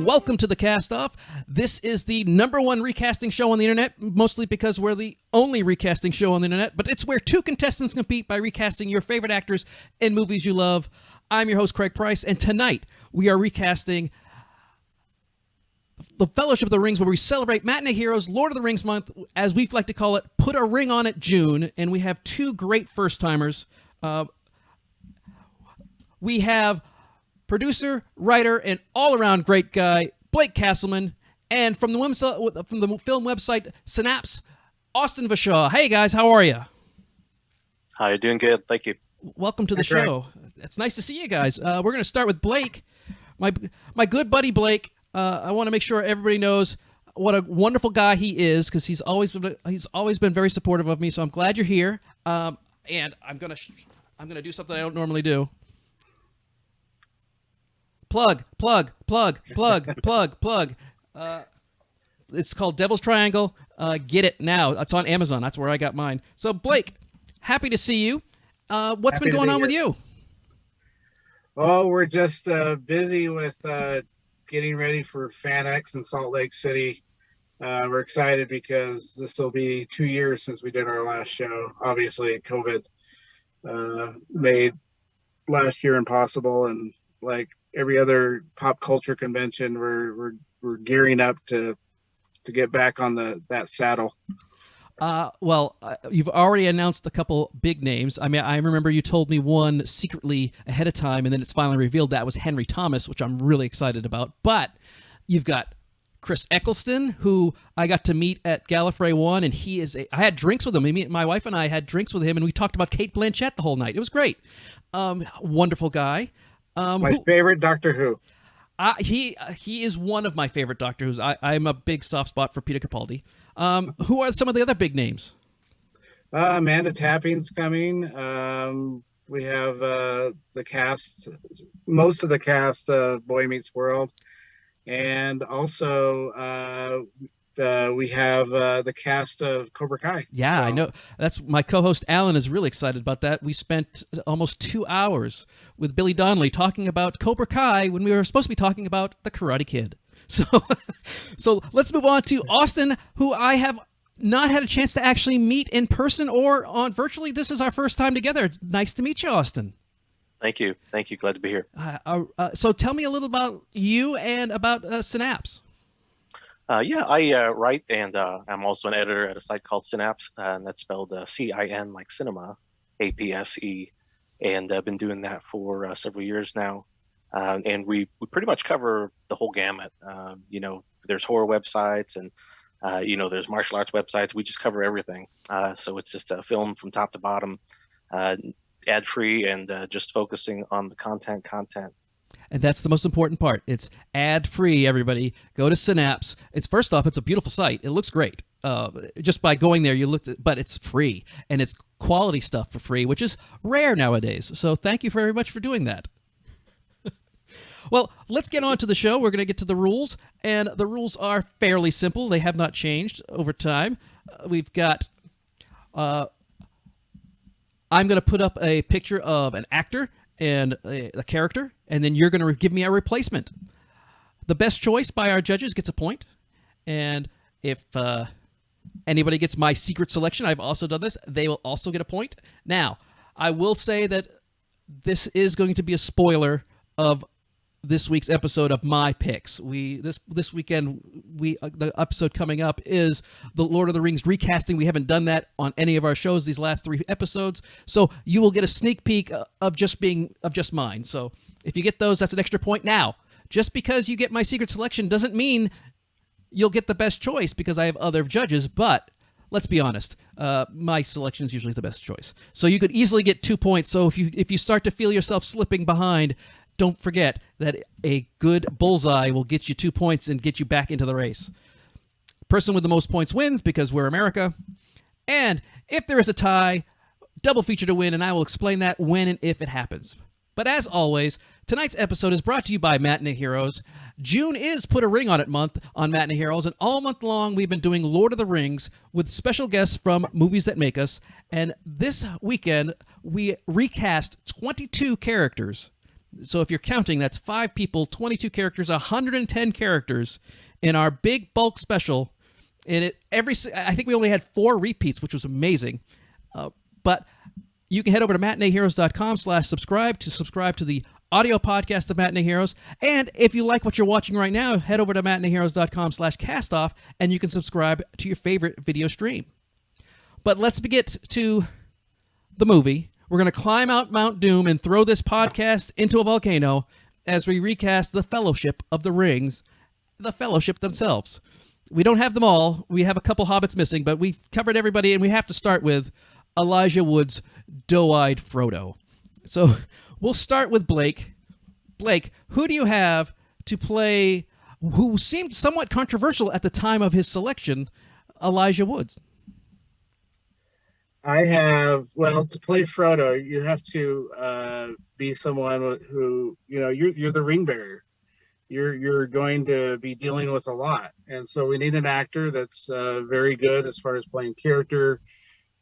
Welcome to the Cast Off. This is the #1 recasting show on the internet, mostly because we're the only recasting show on the internet, but it's where two contestants compete by recasting your favorite actors in movies you love. I'm your host, Craig Price, and tonight we are recasting the Fellowship of the Rings, where we celebrate Matinee Heroes, Lord of the Rings month, as we like to call it, Put a Ring on It June, and we have two great first-timers. We have producer, writer, and all-around great guy, Blake Casselman, and from the film website Synapse, Austin Vashaw. Hey, guys, how are you? Hi, doing good. Thank you. Welcome to the show. It's nice to see you guys. We're going to start with Blake, my good buddy Blake. I want to make sure everybody knows what a wonderful guy he is, because he's always been very supportive of me. So I'm glad you're here. And I'm gonna do something I don't normally do. Plug. It's called Devil's Triangle. Get it now. It's on Amazon. That's where I got mine. So, Blake, happy to see you. What's been going on with you? Oh, we're just busy with getting ready for FanX in Salt Lake City. We're excited because this will be 2 years since we did our last show. Obviously, COVID made last year impossible, and like every other pop culture convention, we're gearing up to get back on that saddle. You've already announced a couple big names. I mean, I remember you told me one secretly ahead of time, and then it's finally revealed that was Henry Thomas, which I'm really excited about. But you've got Chris Eccleston, who I got to meet at Gallifrey 1, and I had drinks with him. My wife and I had drinks with him, and we talked about Cate Blanchett the whole night. It was great. Wonderful guy. My favorite Doctor Who. He is one of my favorite Doctor Who's. I'm a big soft spot for Peter Capaldi. Who are some of the other big names? Amanda Tapping's coming. We have the cast, most of the cast of Boy Meets World, and also we have the cast of Cobra Kai. Yeah, so. I know. That's my co-host Alan is really excited about that. We spent almost 2 hours with Billy Donnelly talking about Cobra Kai when we were supposed to be talking about The Karate Kid. So let's move on to Austin, who I have not had a chance to actually meet in person or on virtually. This is our first time together. Nice to meet you, Austin. Thank you. Glad to be here. So tell me a little about you and about Synapse. I write, and I'm also an editor at a site called Synapse, and that's spelled C-I-N like cinema, A-P-S-E, and I've been doing that for several years now. And we pretty much cover the whole gamut. There's horror websites, and there's martial arts websites. We just cover everything. So it's just a film from top to bottom, ad-free, and just focusing on the content. And that's the most important part. It's ad-free, everybody. Go to Synapse. First off, it's a beautiful site. It looks great. Just by going there, but it's free, and it's quality stuff for free, which is rare nowadays. So thank you very much for doing that. Well, let's get on to the show. We're going to get to the rules, and the rules are fairly simple. They have not changed over time. We've got... I'm going to put up a picture of an actor and a character, and then you're going to give me a replacement. The best choice by our judges gets a point, and if anybody gets my secret selection, I've also done this, they will also get a point. Now, I will say that this is going to be a spoiler of this week's episode of my picks. This weekend, the episode coming up is the Lord of the Rings recasting. We haven't done that on any of our shows these last 3 episodes, so you will get a sneak peek of just mine. So if you get those, that's an extra point. Now, just because you get my secret selection doesn't mean you'll get the best choice, because I have other judges. But let's be honest, my selection is usually the best choice. So you could easily get 2 points. So if you start to feel yourself slipping behind, don't forget that a good bullseye will get you 2 points and get you back into the race. Person with the most points wins, because we're America. And if there is a tie, double feature to win, and I will explain that when and if it happens. But as always, tonight's episode is brought to you by Matinee Heroes. June is Put a Ring on It month on Matinee Heroes, and all month long we've been doing Lord of the Rings with special guests from Movies That Make Us. And this weekend we recast 22 characters So if you're counting, that's 5 people, 22 characters, 110 characters in our big bulk special. And I think we only had 4 repeats, which was amazing. But you can head over to matineeheroes.com/subscribe to subscribe to the audio podcast of Matinee Heroes. And if you like what you're watching right now, head over to matineeheroes.com/castoff and you can subscribe to your favorite video stream. But let's get to the movie. We're going to climb out Mount Doom and throw this podcast into a volcano as we recast the Fellowship of the Rings, the Fellowship themselves. We don't have them all. We have a couple hobbits missing, but we've covered everybody, and we have to start with Elijah Wood's doe-eyed Frodo. So we'll start with Blake. Blake, who do you have to play, who seemed somewhat controversial at the time of his selection, Elijah Wood? I have, well, to play Frodo, you have to be someone who, you're the ring bearer. You're going to be dealing with a lot. And so we need an actor that's very good as far as playing character,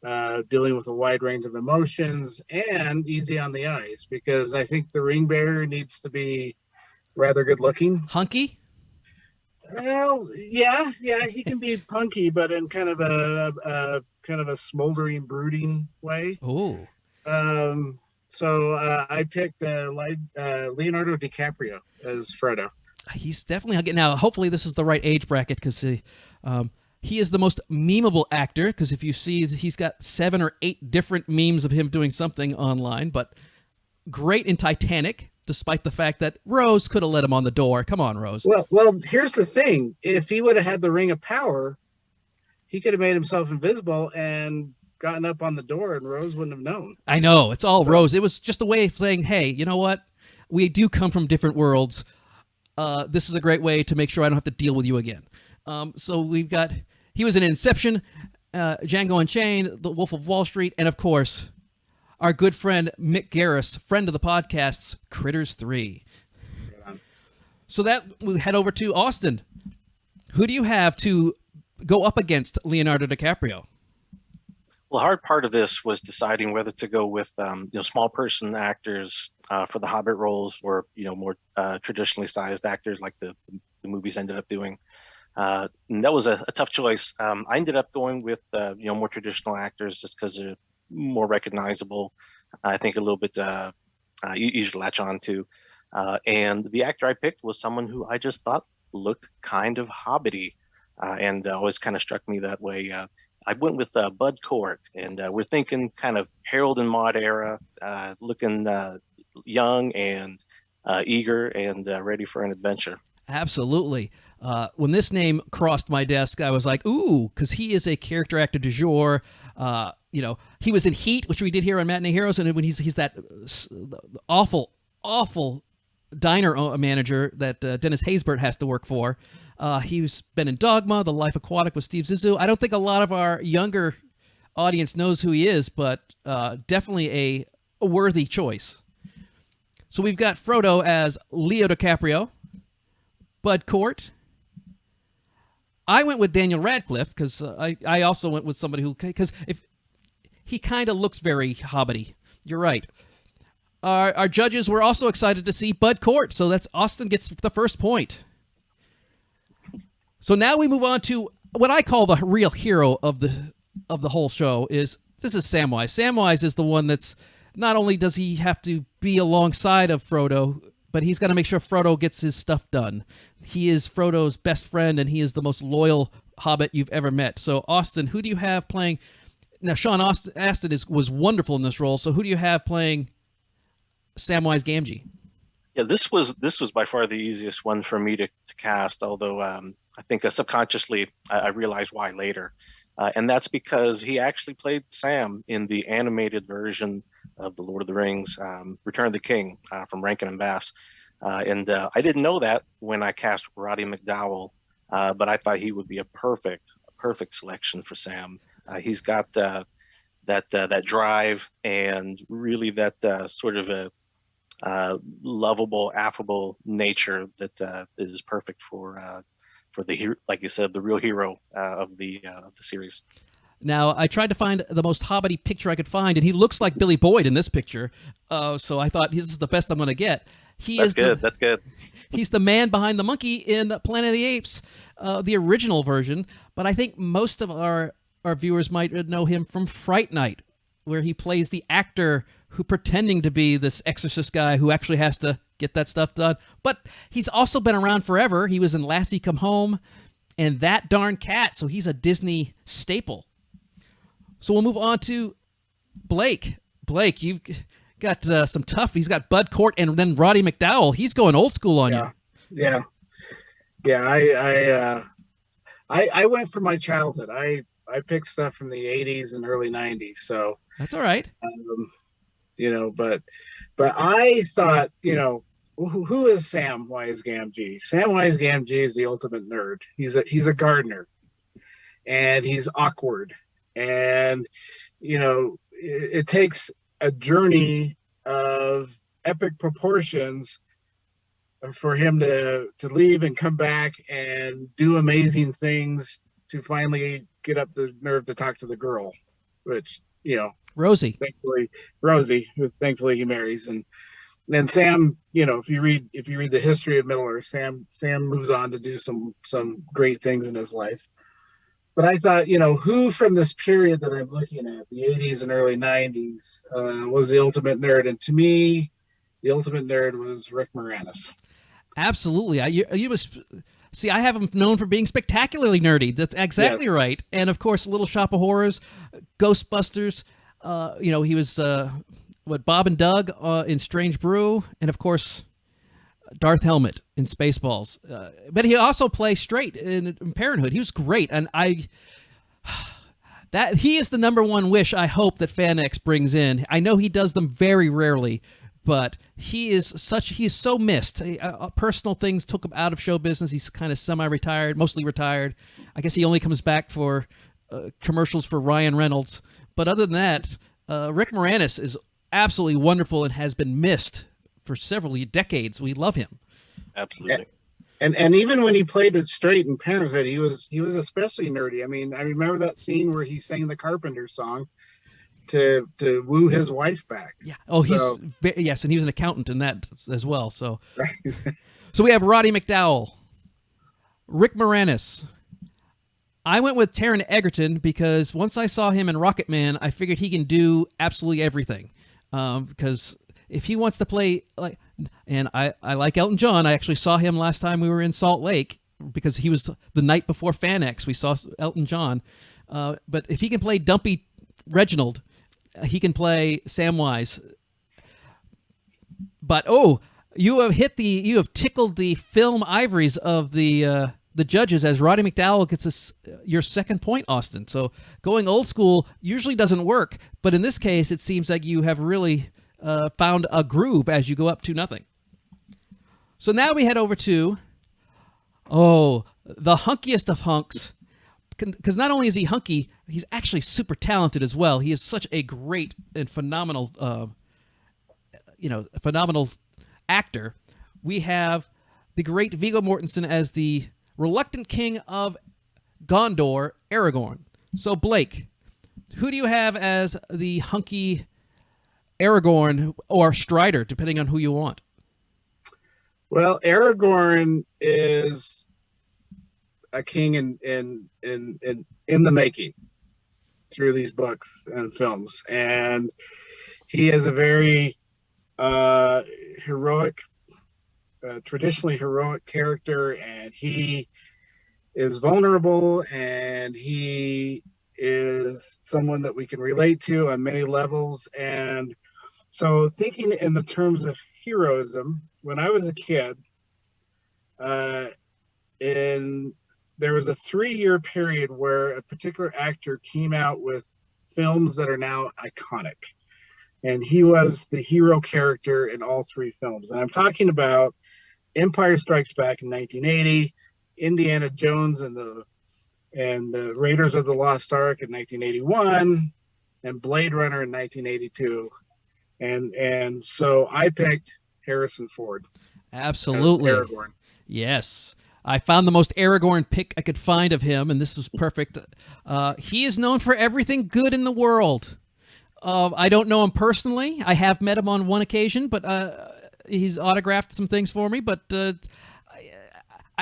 dealing with a wide range of emotions, and easy on the eyes, because I think the ring bearer needs to be rather good looking. Hunky? Well, yeah, he can be punky, but in kind of a smoldering, brooding way. Oh. So I picked Leonardo DiCaprio as Frodo. He's definitely getting now. Hopefully, this is the right age bracket because he is the most memeable actor. Because if you see, he's got 7 or 8 different memes of him doing something online. But great in Titanic, despite the fact that Rose could have let him on the door. Come on, Rose. Well, here's the thing: if he would have had the Ring of Power, he could have made himself invisible and gotten up on the door, and Rose wouldn't have known. I know, it's all Rose. It was just a way of saying, hey, you know what? We do come from different worlds. This is a great way to make sure I don't have to deal with you again. So we've got, he was in Inception, Django Unchained, The Wolf of Wall Street, and of course, our good friend Mick Garris, friend of the podcast's Critters 3. So that we head over to Austin. Who do you have to go up against Leonardo DiCaprio? Well, the hard part of this was deciding whether to go with small person actors for the Hobbit roles, or more traditionally sized actors like the movies ended up doing. And that was a tough choice. I ended up going with more traditional actors just because they're more recognizable. I think a little bit easier to latch on to. And the actor I picked was someone who I just thought looked kind of hobbity, and always kind of struck me that way. I went with Bud Cort, and we're thinking kind of Harold and Maude era, looking young and eager and ready for an adventure. Absolutely. When this name crossed my desk, I was like, ooh, because he is a character actor du jour. He was in Heat, which we did here on Matinee Heroes, and when he's that awful diner manager that Dennis Haysbert has to work for. He's been in Dogma, The Life Aquatic with Steve Zissou. I don't think a lot of our younger audience knows who he is, but definitely a worthy choice. So we've got Frodo as Leo DiCaprio, Bud Cort. I went with Daniel Radcliffe because I also went with somebody who, because if he kind of looks very hobbity. You're right. Our judges were also excited to see Bud Cort, so that's Austin gets the first point. So now we move on to what I call the real hero of the whole show. This is Samwise. Samwise is the one that's not only does he have to be alongside of Frodo, but he's got to make sure Frodo gets his stuff done. He is Frodo's best friend, and he is the most loyal hobbit you've ever met. So Austin, who do you have playing? Now Sean Astin was wonderful in this role. So who do you have playing Samwise Gamgee? Yeah, this was by far the easiest one for me to cast, although I think subconsciously I realized why later. And that's because he actually played Sam in the animated version of The Lord of the Rings, Return of the King, from Rankin and Bass. And I didn't know that when I cast Roddy McDowall, but I thought he would be a perfect selection for Sam. He's got that drive and really that sort of a lovable, affable nature that is perfect for the hero, like you said, the real hero of the series. Now, I tried to find the most hobbity picture I could find, and he looks like Billy Boyd in this picture. So I thought this is the best I'm going to get. That's good. That's good. He's the man behind the monkey in Planet of the Apes, the original version. But I think most of our viewers might know him from Fright Night, where he plays the actor who pretending to be this exorcist guy who actually has to get that stuff done. But he's also been around forever. He was in Lassie Come Home and That Darn Cat, so he's a Disney staple. So we'll move on to Blake. Blake, you've got some tough. He's got Bud Cort and then Roddy McDowell. He's going old school on you. Yeah. I went for my childhood. I picked stuff from the 80s and early 90s. So that's all right. But I thought, who is Samwise Gamgee? Samwise Gamgee is the ultimate nerd. He's a gardener, and he's awkward, and it takes a journey of epic proportions for him to leave and come back and do amazing things to finally get up the nerve to talk to the girl, which Rosie, who thankfully he marries, and then Sam. If you read the history of Middle Earth, Sam moves on to do some great things in his life. But I thought, who from this period that I'm looking at, the 80s and early 90s, was the ultimate nerd? And to me, the ultimate nerd was Rick Moranis. Absolutely. You must see. I have him known for being spectacularly nerdy. That's exactly right. And of course, Little Shop of Horrors, Ghostbusters. He was Bob and Doug in Strange Brew, and of course, Darth Helmet in Spaceballs. But he also plays straight in Parenthood. He was great, and that he is the number one wish I hope that FanX brings in. I know he does them very rarely, but he is so missed. Personal things took him out of show business. He's kind of semi-retired, mostly retired. I guess he only comes back for commercials for Ryan Reynolds. But other than that, Rick Moranis is absolutely wonderful and has been missed for several decades. We love him. Absolutely. And even when he played it straight in Parenthood, he was especially nerdy. I mean, I remember that scene where he sang the Carpenter song to woo his wife back. Yeah. Oh, yes, and he was an accountant in that as well. So, so we have Roddy McDowell, Rick Moranis. I went with Taron Egerton because once I saw him in Rocket Man, I figured he can do absolutely everything. Because if he wants to play and I like Elton John. I actually saw him last time we were in Salt Lake because he was the night before FanX. We saw Elton John. But if he can play Dumpy Reginald, he can play Samwise. But you have tickled the film ivories of the judges as Roddy McDowell gets your second point, Austin. So going old school usually doesn't work, but in this case, it seems like you have really found a groove as you go up 2-0. So now we head over to the hunkiest of hunks, because not only is he hunky, he's actually super talented as well. He is such a great and phenomenal, phenomenal actor. We have the great Viggo Mortensen as the reluctant king of Gondor, Aragorn. So, Blake, who do you have as the hunky Aragorn or Strider, depending on who you want? Well, Aragorn is a king in the making through these books and films, and he is a very heroic, traditionally heroic character, and he is vulnerable, and he is someone that we can relate to on many levels. And so, thinking in the terms of heroism, when I was a kid, there was a 3-year period where a particular actor came out with films that are now iconic. And he was the hero character in all 3 films. And I'm talking about Empire Strikes Back in 1980, Indiana Jones and the Raiders of the Lost Ark in 1981, and Blade Runner in 1982. And so I picked Harrison Ford. Absolutely. Aragorn. Yes. I found the most Aragorn pic I could find of him, and this was perfect. He is known for everything good in the world. I don't know him personally. I have met him on one occasion, but he's autographed some things for me. But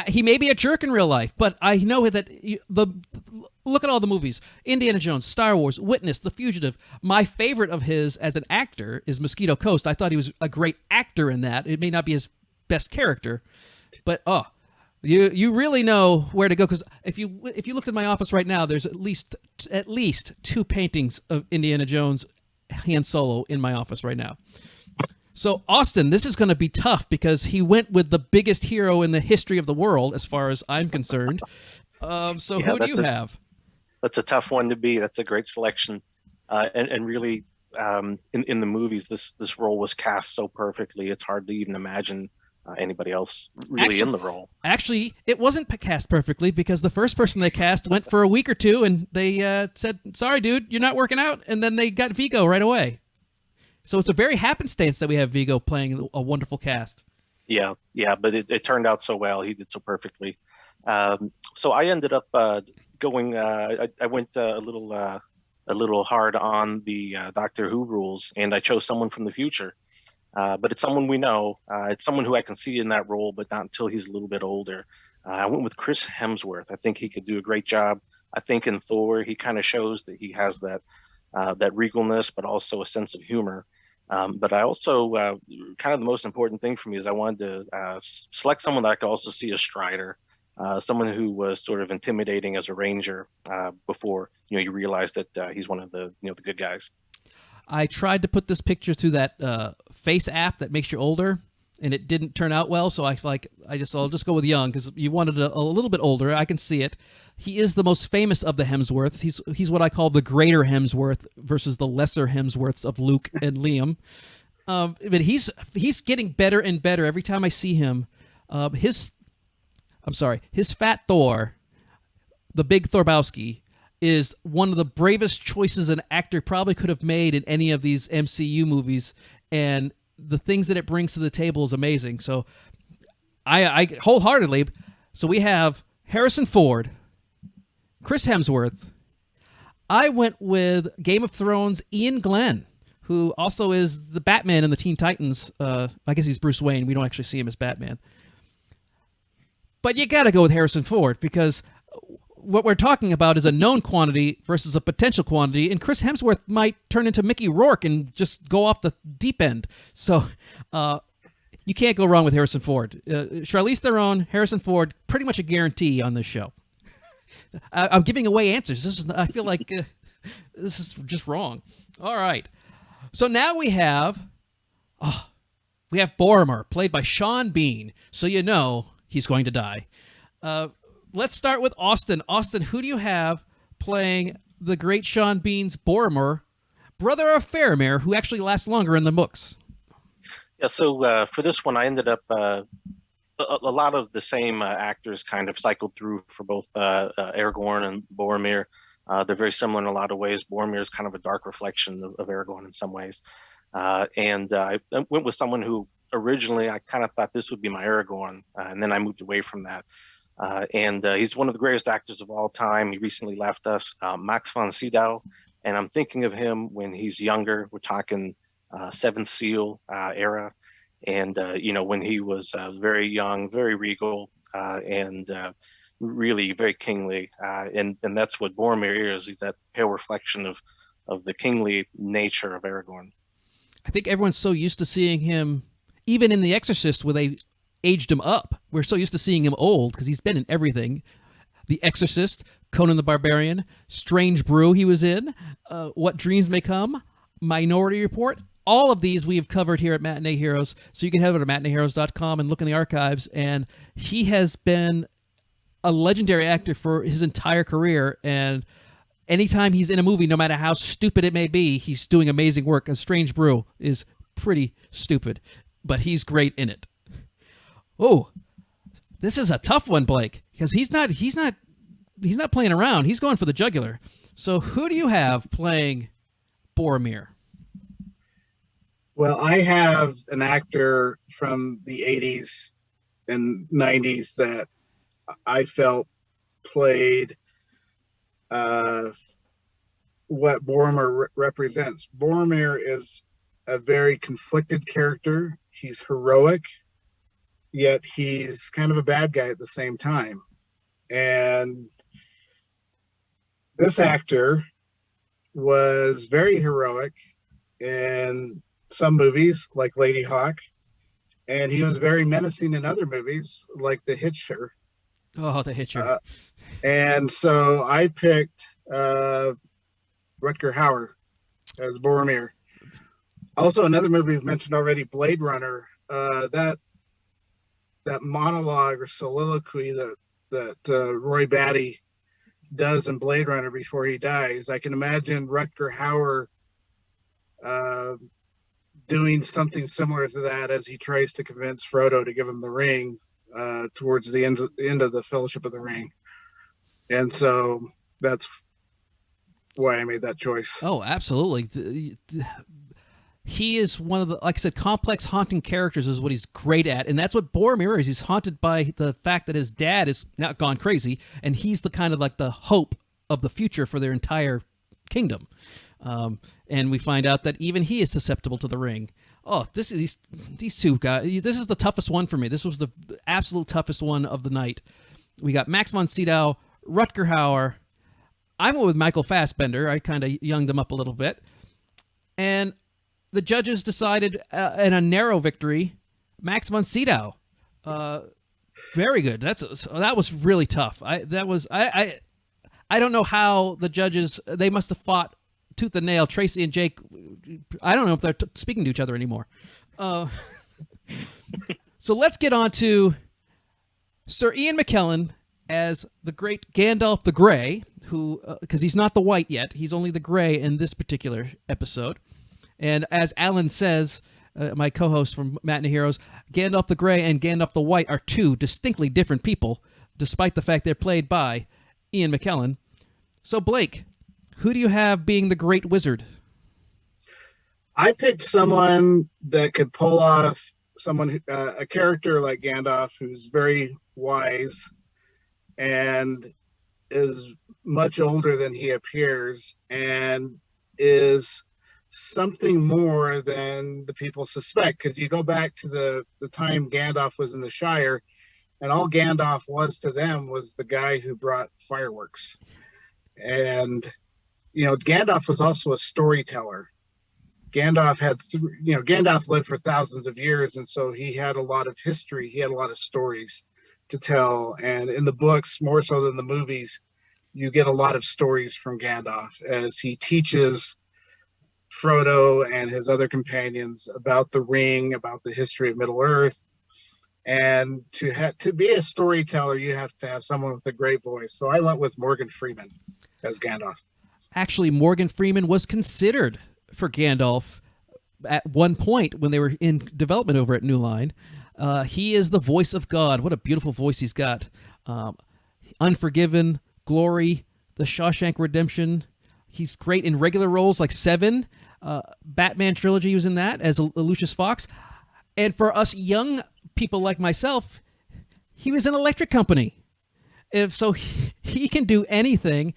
he may be a jerk in real life, but I know that look at all the movies: Indiana Jones, Star Wars, Witness, The Fugitive. My favorite of his as an actor is Mosquito Coast. I thought he was a great actor in that. It may not be his best character, but you really know where to go, because if you look at my office right now, there's at least 2 paintings of Indiana Jones Han Solo in my office right now. So Austin, this is going to be tough because he went with the biggest hero in the history of the world, as far as I'm concerned. So who do you have? That's a tough one to be. That's a great selection, and really, in the movies, this role was cast so perfectly. It's hard to even imagine anybody else really in the role. Actually, it wasn't cast perfectly, because the first person they cast went for a week or two, and they said, "Sorry, dude, you're not working out," and then they got Viggo right away. So it's a very happenstance that we have Viggo playing a wonderful cast. Yeah, but it turned out so well. He did so perfectly. So I ended up going. I went a little hard on the Doctor Who rules, and I chose someone from the future. But it's someone we know. It's someone who I can see in that role, but not until he's a little bit older. I went with Chris Hemsworth. I think he could do a great job. I think in Thor, he kind of shows that he has that regalness, but also a sense of humor. But I also, kind of the most important thing for me is I wanted to select someone that I could also see as Strider, someone who was sort of intimidating as a ranger before you realize that he's one of the the good guys. I tried to put this picture through that face app that makes you older, and it didn't turn out well. So I'll just go with young, because you wanted a little bit older. I can see it. He is the most famous of the Hemsworths. He's what I call the greater Hemsworth versus the lesser Hemsworths of Luke and Liam. But he's getting better and better every time I see him. His fat Thor, the big Thorbowski, is one of the bravest choices an actor probably could have made in any of these MCU movies, and the things that it brings to the table is amazing. So I wholeheartedly, so we have Harrison Ford, Chris Hemsworth. I went with Game of Thrones Ian Glenn, who also is the Batman in the Teen Titans. I guess he's Bruce Wayne. We don't actually see him as Batman. But you got to go with Harrison Ford, because what we're talking about is a known quantity versus a potential quantity, and Chris Hemsworth might turn into Mickey Rourke and just go off the deep end. So you can't go wrong with Harrison Ford. Charlize Theron, Harrison Ford, pretty much a guarantee on this show. I'm giving away answers. I feel like this is just wrong. All right. So now we have Boromir, played by Sean Bean. So you know he's going to die. Let's start with Austin. Austin, who do you have playing the great Sean Bean's Boromir, brother of Faramir, who actually lasts longer in the books? Yeah, so for this one, I ended up a lot of the same actors kind of cycled through for both Aragorn and Boromir. They're very similar in a lot of ways. Boromir is kind of a dark reflection of Aragorn in some ways. And I went with someone who originally I kind of thought this would be my Aragorn, and then I moved away from that. And he's one of the greatest actors of all time. He recently left us, Max von Sydow, and I'm thinking of him when he's younger. We're talking Seventh Seal era, and when he was very young, very regal, and really very kingly. And that's what Boromir is. He's that pale reflection of the kingly nature of Aragorn. I think everyone's so used to seeing him, even in The Exorcist, where they aged him up. We're so used to seeing him old because he's been in everything. The Exorcist, Conan the Barbarian, Strange Brew he was in, What Dreams May Come, Minority Report. All of these we have covered here at Matinee Heroes, so you can head over to matineeheroes.com and look in the archives, and he has been a legendary actor for his entire career, and anytime he's in a movie, no matter how stupid it may be, he's doing amazing work. A Strange Brew is pretty stupid, but he's great in it. Oh, this is a tough one, Blake, because he's not playing around. He's going for the jugular. So who do you have playing Boromir? Well, I have an actor from the 80s and 90s that I felt played what Boromir represents. Boromir is a very conflicted character. He's heroic, yet he's kind of a bad guy at the same time. And this actor was very heroic in some movies, like Lady Hawk, and he was very menacing in other movies, like The Hitcher. Oh, The Hitcher. And so I picked Rutger Hauer as Boromir. Also, another movie we've mentioned already, Blade Runner. That monologue or soliloquy that Roy Batty does in Blade Runner before he dies. I can imagine Rutger Hauer doing something similar to that as he tries to convince Frodo to give him the ring towards the end of the Fellowship of the Ring. And so that's why I made that choice. Oh, absolutely. He is one of the, like I said, complex, haunting characters is what he's great at. And that's what Boromir is. He's haunted by the fact that his dad is now gone crazy, and he's the kind of like the hope of the future for their entire kingdom. And we find out that even he is susceptible to the ring. Oh, these two guys, this is the toughest one for me. This was the absolute toughest one of the night. We got Max von Sydow, Rutger Hauer. I went with Michael Fassbender. I kind of younged him up a little bit. And the judges decided in a narrow victory, Max von Sydow. Very good. That was really tough. I don't know how the judges, they must have fought tooth and nail. Tracy and Jake, I don't know if they're speaking to each other anymore. So let's get on to Sir Ian McKellen as the great Gandalf the Grey, who, because he's not the white yet, he's only the gray in this particular episode. And as Alan says, my co-host from Matinee Heroes, Gandalf the Grey and Gandalf the White are two distinctly different people, despite the fact they're played by Ian McKellen. So Blake, who do you have being the great wizard? I picked someone that could pull off a character like Gandalf, who's very wise and is much older than he appears and is something more than the people suspect. Because you go back to the time Gandalf was in the Shire, and all Gandalf was to them was the guy who brought fireworks. And Gandalf was also a storyteller. Gandalf lived for thousands of years, and so he had a lot of history. He had a lot of stories to tell. And in the books, more so than the movies, you get a lot of stories from Gandalf as he teaches Frodo and his other companions about the ring, about the history of Middle-earth. And to be a storyteller, you have to have someone with a great voice. So I went with Morgan Freeman as Gandalf. Actually, Morgan Freeman was considered for Gandalf at one point when they were in development over at New Line. He is the voice of God. What a beautiful voice he's got. Unforgiven, Glory, The Shawshank Redemption. He's great in regular roles like Seven. Batman trilogy, he was in that as Lucius Fox. And for us young people like myself, he was in Electric Company. He can do anything.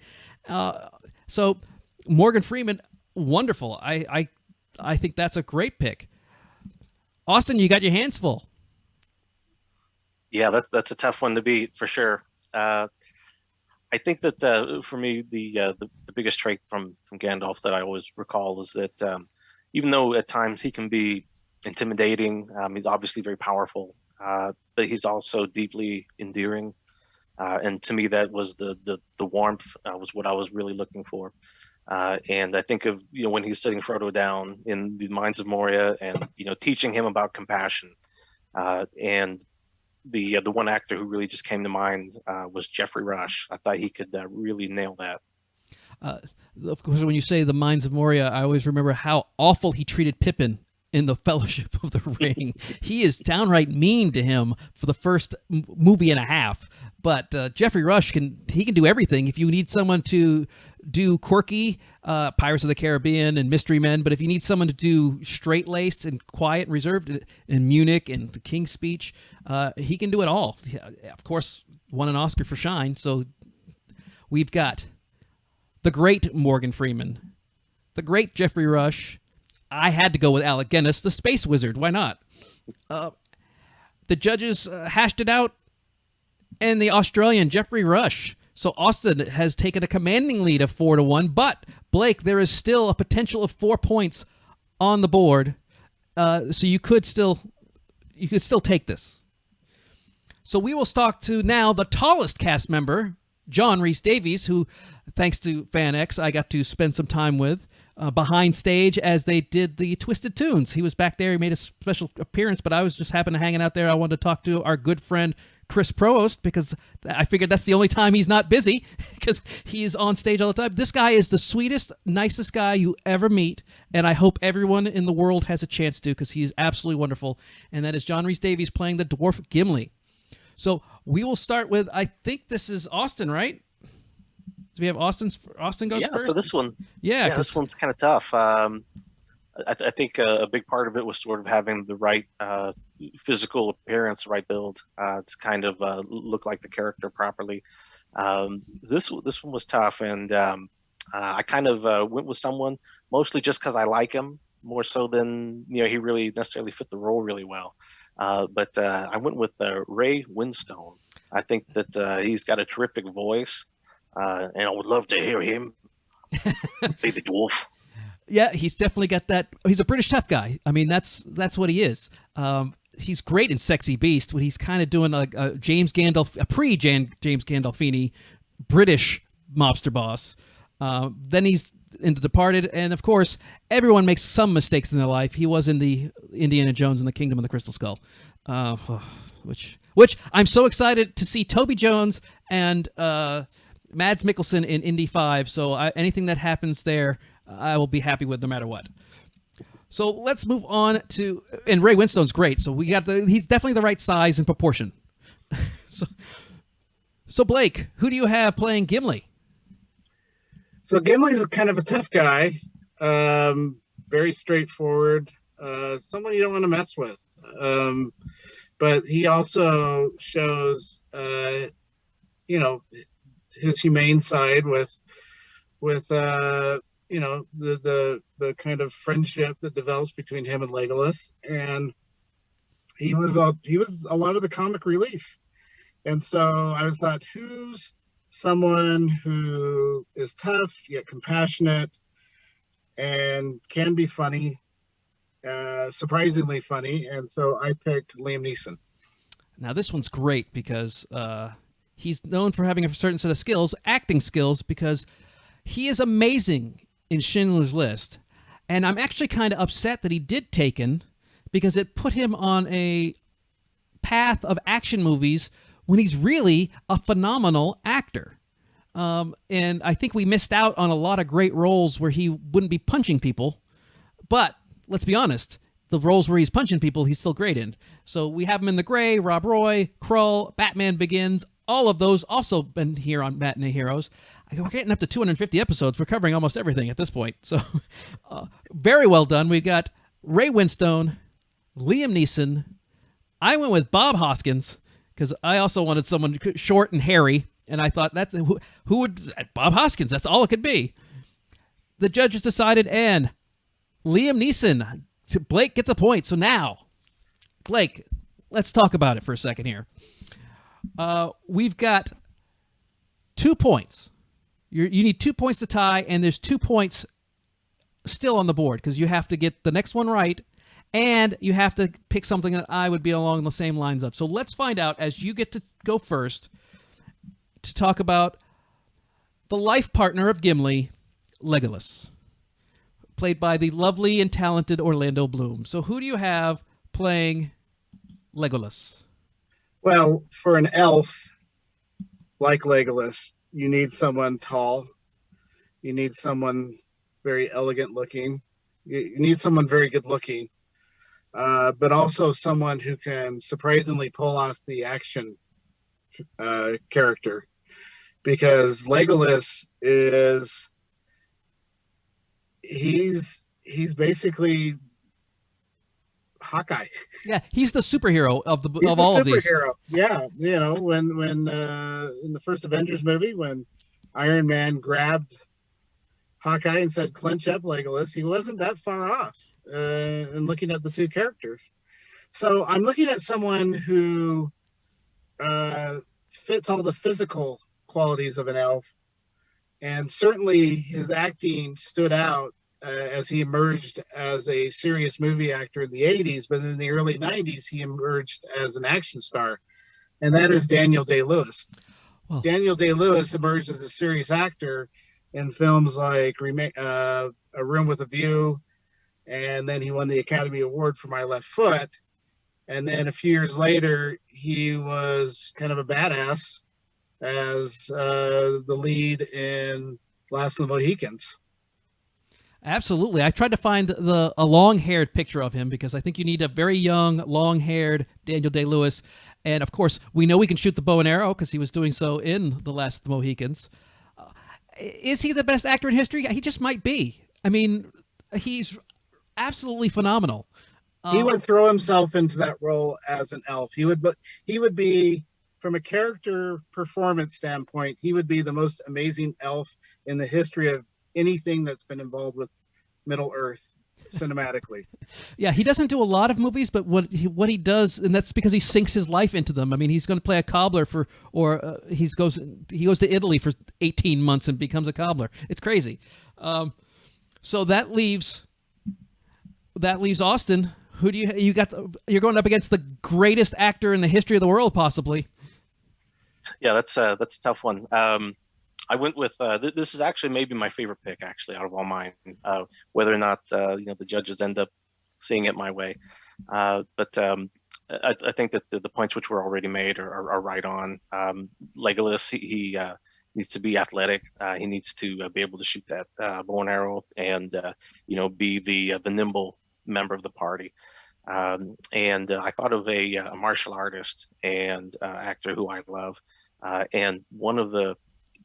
So Morgan Freeman, wonderful. I think that's a great pick. Austin, you got your hands full. Yeah, that's a tough one to beat for sure. I think that for me, the biggest trait from Gandalf that I always recall is that even though at times he can be intimidating, he's obviously very powerful, but he's also deeply endearing. And to me, that was the warmth was what I was really looking for. And I think of when he's sitting Frodo down in the Mines of Moria and teaching him about compassion, and the one actor who really just came to mind was Jeffrey Rush. I thought he could really nail that. Of course, when you say the Mines of Moria, I always remember how awful he treated Pippin in the Fellowship of the Ring. He is downright mean to him for the first movie and a half. But Jeffrey Rush can do everything. If you need someone to do quirky, Pirates of the Caribbean and Mystery Men, but if you need someone to do straight-laced and quiet and reserved in Munich and The King's Speech, he can do it all. Of course, won an Oscar for Shine, so we've got the great Morgan Freeman, the great Jeffrey Rush. I had to go with Alec Guinness, the space wizard. Why not? The judges hashed it out, and the Australian Jeffrey Rush. So Austin has taken a commanding lead of 4-1, but Blake, there is still a potential of 4 points on the board, so you could still take this. So we will talk to now the tallest cast member, John Rhys Davies, who, thanks to FanX, I got to spend some time with behind stage as they did the Twisted Tunes. He was back there. He made a special appearance, but I was just happened to hanging out there. I wanted to talk to our good friend Chris Provost because I figured that's the only time he's not busy because he's on stage all the time. This guy is the sweetest, nicest guy you ever meet, and I hope everyone in the world has a chance to because he's absolutely wonderful. And that is John Rhys Davies playing the dwarf Gimli. So we will start with, I think this is Austin, right? Do we have Austin goes first? For this one. Yeah, this one's kind of tough. I think a big part of it was sort of having the right physical appearance, right build to kind of look like the character properly. This one was tough, and I kind of went with someone mostly just because I like him more so than he really necessarily fit the role really well. But I went with Ray Winstone. I think that he's got a terrific voice, and I would love to hear him be the dwarf. Yeah, he's definitely got that. He's a British tough guy. I mean, that's what he is. He's great in Sexy Beast when he's kind of doing a pre-James Gandolfini British mobster boss. Then he's in The Departed, and of course, everyone makes some mistakes in their life. He was in the Indiana Jones and the Kingdom of the Crystal Skull, which I'm so excited to see Toby Jones and Mads Mikkelsen in Indy 5. So anything that happens there, I will be happy with no matter what. So let's move on to, and Ray Winstone's great. So he's definitely the right size and proportion. So Blake, who do you have playing Gimli? So Gimli's kind of a tough guy, very straightforward, someone you don't want to mess with. But he also shows, his humane side with the kind of friendship that develops between him and Legolas, and he was a lot of the comic relief. And so I thought, who's someone who is tough yet compassionate and can be funny, surprisingly funny, and so I picked Liam Neeson. Now this one's great because he's known for having a certain set of skills, acting skills, because he is amazing in Schindler's List. And I'm actually kind of upset that he did Taken because it put him on a path of action movies when he's really a phenomenal actor. And I think we missed out on a lot of great roles where he wouldn't be punching people. But let's be honest, the roles where he's punching people, he's still great in. So we have him in The Grey, Rob Roy, Krull, Batman Begins. All of those also been here on Matinee Heroes. We're getting up to 250 episodes. We're covering almost everything at this point. So very well done. We've got Ray Winstone, Liam Neeson. I went with Bob Hoskins because I also wanted someone short and hairy. And I thought, who would... Bob Hoskins, that's all it could be. The judges decided, and Liam Neeson. Blake gets a point. So now, Blake, let's talk about it for a second here. We've got 2 points. You need 2 points to tie, and there's 2 points still on the board because you have to get the next one right, and you have to pick something that I would be along the same lines of. So let's find out as you get to go first to talk about the life partner of Gimli, Legolas, played by the lovely and talented Orlando Bloom. So who do you have playing Legolas? Well, for an elf like Legolas, you need someone tall. You need someone very elegant looking. You need someone very good looking, but also someone who can surprisingly pull off the action character, because Legolas is he's basically Hawkeye. Yeah, he's the superhero of He's all the of these. superhero. Yeah, when in the first Avengers movie, when Iron Man grabbed Hawkeye and said, "Clench up, Legolas," he wasn't that far off. And looking at the two characters, so I'm looking at someone who fits all the physical qualities of an elf, and certainly his acting stood out as he emerged as a serious movie actor in the 80s, but in the early 90s, he emerged as an action star, and that is Daniel Day-Lewis. Well, Daniel Day-Lewis emerged as a serious actor in films like A Room with a View, and then he won the Academy Award for My Left Foot. And then a few years later, he was kind of a badass as the lead in Last of the Mohicans. absolutely. I tried to find a long-haired picture of him because I think you need a very young, long-haired Daniel Day-Lewis. And, of course, we know he can shoot the bow and arrow because he was doing so in The Last of the Mohicans. Is he the best actor in history? He just might be. I mean, he's absolutely phenomenal. He would throw himself into that role as an elf. He would be, from a character performance standpoint, he would be the most amazing elf in the history of anything that's been involved with Middle Earth cinematically. Yeah, he doesn't do a lot of movies, but what he does, and that's because he sinks his life into them. I mean, he's going to play a cobbler he goes to Italy for 18 months and becomes a cobbler. It's crazy. So that leaves Austin. Who do you got? You're going up against the greatest actor in the history of the world, possibly. Yeah, that's a tough one. I went with this is actually maybe my favorite pick, actually, out of all mine. Whether or not the judges end up seeing it my way, but I think that the points which were already made are right on. Legolas, he needs to be athletic. He needs to be able to shoot that bow and arrow, and be the nimble member of the party. And I thought of a martial artist and actor who I love, and one of the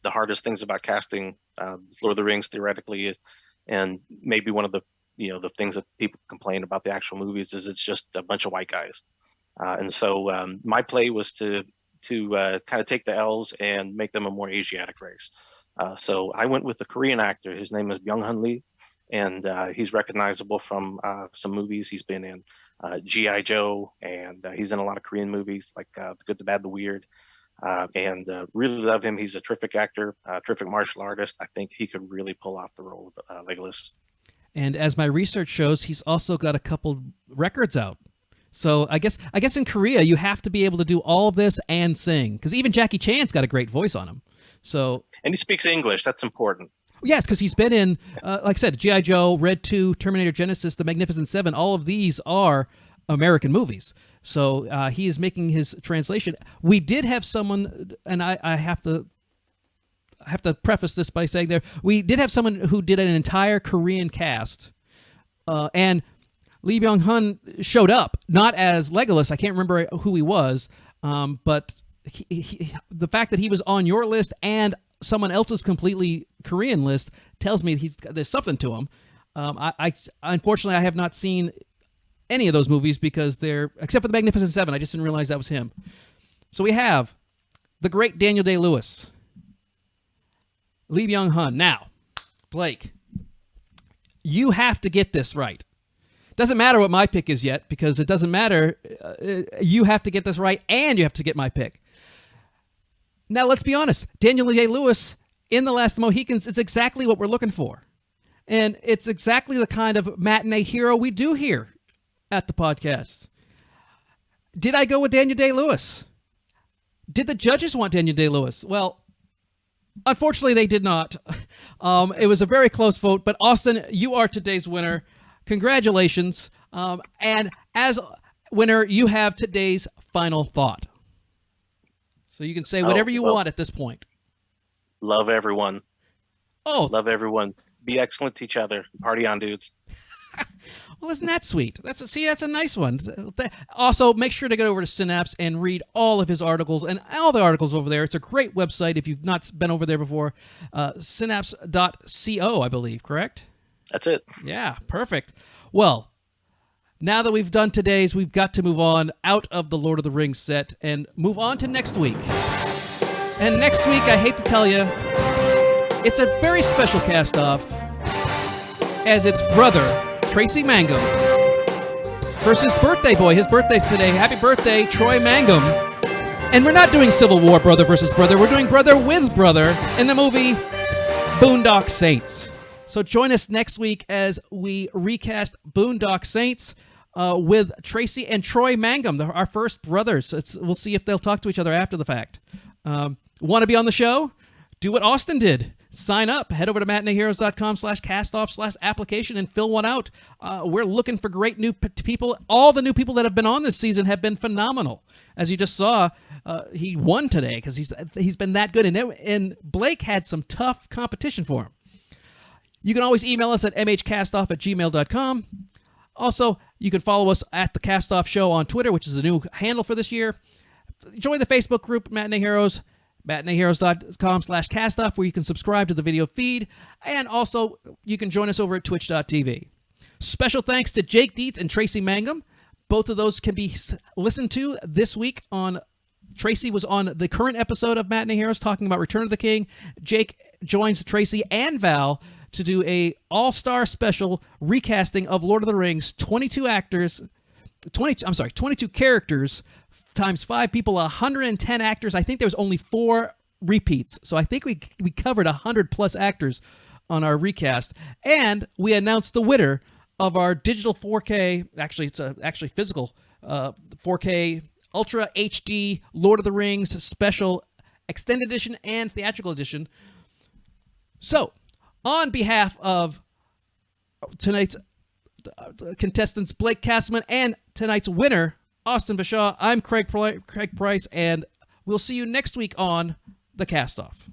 hardest things about casting Lord of the Rings theoretically is, and maybe one of the the things that people complain about the actual movies, is it's just a bunch of white guys. And so my play was to kind of take the L's and make them a more Asiatic race. So I went with the Korean actor. His name is Byung-hun Lee, and he's recognizable from some movies. He's been in G.I. Joe, and he's in a lot of Korean movies like The Good, the Bad, the Weird. And really love him. He's a terrific actor, terrific martial artist. I think he could really pull off the role of Legolas. And as my research shows, he's also got a couple records out. So I guess in Korea you have to be able to do all of this and sing, because even Jackie Chan's got a great voice on him. So, and he speaks English. That's important. Yes, because he's been in, like I said, G.I. Joe, Red 2, Terminator Genisys, The Magnificent Seven. All of these are American movies. So he is making his translation. We did have someone, and I have to preface this by saying we did have someone who did an entire Korean cast, and Lee Byung-hun showed up, not as Legolas. I can't remember who he was, but the fact that he was on your list and someone else's completely Korean list tells me there's something to him. Unfortunately, I have not seen any of those movies because except for The Magnificent Seven. I just didn't realize that was him. So we have the great Daniel Day-Lewis, Lee Byung-hun. Now, Blake, you have to get this right. Doesn't matter what my pick is yet, because it doesn't matter. You have to get this right, and you have to get my pick. Now, let's be honest. Daniel Day-Lewis in The Last of the Mohicans is exactly what we're looking for. And it's exactly the kind of matinee hero we do here at the podcast. Did I go with Daniel Day-Lewis? Did the judges want Daniel Day-Lewis? Well, unfortunately, they did not. It was a very close vote, but Austin, you are today's winner. Congratulations. And as winner, you have today's final thought. So you can say whatever you want at this point. Love everyone. Oh. Love everyone. Be excellent to each other. Party on, dudes. Well, isn't that sweet? That's a nice one. Also, make sure to go over to Synapse and read all of his articles and all the articles over there. It's a great website if you've not been over there before. Synapse.co, I believe, correct? That's it. Yeah, perfect. Well, now that we've done today's, we've got to move on out of the Lord of the Rings set and move on to next week. And next week, I hate to tell you, it's a very special cast-off, as its brother, Tracy Mangum, versus birthday boy. His birthday's today. Happy birthday, Troy Mangum. And we're not doing Civil War brother versus brother. We're doing brother with brother in the movie Boondock Saints. So join us next week as we recast Boondock Saints with Tracy and Troy Mangum, our first brothers. We'll see if they'll talk to each other after the fact. Want to be on the show? Do what Austin did. Sign up. Head over to matineeheroes.com/castoff/application and fill one out. We're looking for great new people. All the new people that have been on this season have been phenomenal. As you just saw, he won today because he's been that good. And Blake had some tough competition for him. You can always email us at mhcastoff@gmail.com. Also, you can follow us at The Castoff Show on Twitter, which is a new handle for this year. Join the Facebook group, Matinee Heroes, matineeheroes.com/castoff, where you can subscribe to the video feed. And also, you can join us over at twitch.tv. Special thanks to Jake Dietz and Tracy Mangum. Both of those can be listened to this week on... Tracy was on the current episode of Matinee Heroes talking about Return of the King. Jake joins Tracy and Val to do a all-star special recasting of Lord of the Rings, 22 characters times 5 people, 110 actors. I think there was only 4 repeats. So I think we covered 100 plus actors on our recast. And we announced the winner of our digital 4K, actually it's actually physical 4K Ultra HD Lord of the Rings special extended edition and theatrical edition. So, on behalf of tonight's contestants, Blake Casselman, and tonight's winner, Austin Vashaw, I'm Craig Price, and we'll see you next week on The Castoff.